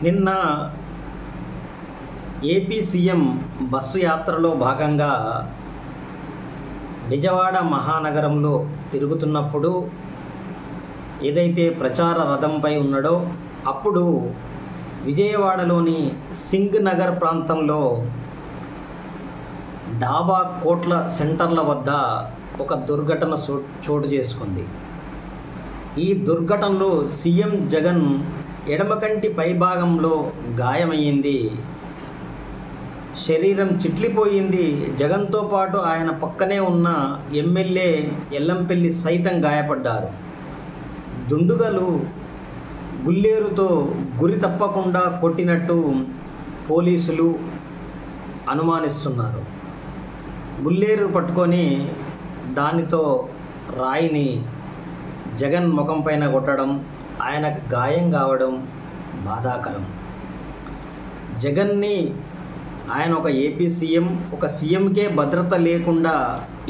నిన్న AP CM bus యాత్రలో భాగంగా విజయవాడ మహానగరంలో తిరుగుతున్నప్పుడు ఏదైతే ప్రచార రథంపై ఉన్నాడో అప్పుడు విజయవాడలోని సింగ్ నగర్ ప్రాంతంలో డాబా కోట్ల సెంటర్ల వద్ద ఒక దుర్ఘటన చోటు చేసుకుంది. ఈ దుర్ఘటనలో సీఎం జగన్ ఎడమకంటి పైభాగంలో గాయమయ్యింది, శరీరం చిట్లిపోయింది. జగన్తో పాటు ఆయన పక్కనే ఉన్న ఎమ్మెల్యే ఎల్లంపల్లి సైతం గాయపడ్డారు. దుండుగలు గుల్లేరుతో గురి తప్పకుండా కొట్టినట్టు పోలీసులు అనుమానిస్తున్నారు. గుల్లేరు పట్టుకొని దానితో రాయిని జగన్ ముఖం పైన కొట్టడం, ఆయనకు గాయం కావడం బాధాకరం. జగన్ని ఆయన ఒక ఏపీ సీఎం, ఒక సీఎంకే భద్రత లేకుండా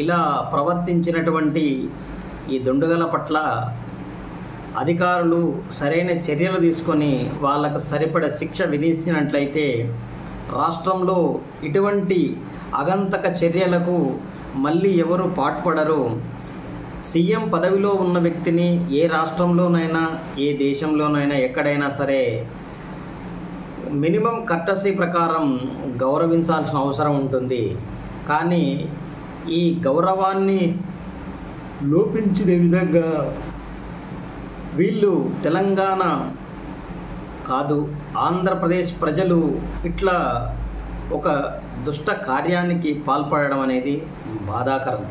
ఇలా ప్రవర్తించినటువంటి ఈ దుండగుల పట్ల అధికారులు సరైన చర్యలు తీసుకొని వాళ్ళకు సరిపడ శిక్ష విధించినట్లయితే రాష్ట్రంలో ఇటువంటి అగంతక చర్యలకు మళ్ళీ ఎవరు పాటుపడరు. సీఎం పదవిలో ఉన్న వ్యక్తిని ఏ రాష్ట్రంలోనైనా, ఏ దేశంలోనైనా, ఎక్కడైనా సరే మినిమం కర్టసీ ప్రకారం గౌరవించాల్సిన అవసరం ఉంటుంది. కానీ ఈ గౌరవాన్ని లోపించిన విధంగా వీళ్ళు తెలంగాణ కాదు ఆంధ్రప్రదేశ్ ప్రజలు ఇట్లా ఒక దుష్ట కార్యానికి పాల్పడడం అనేది బాధాకరం.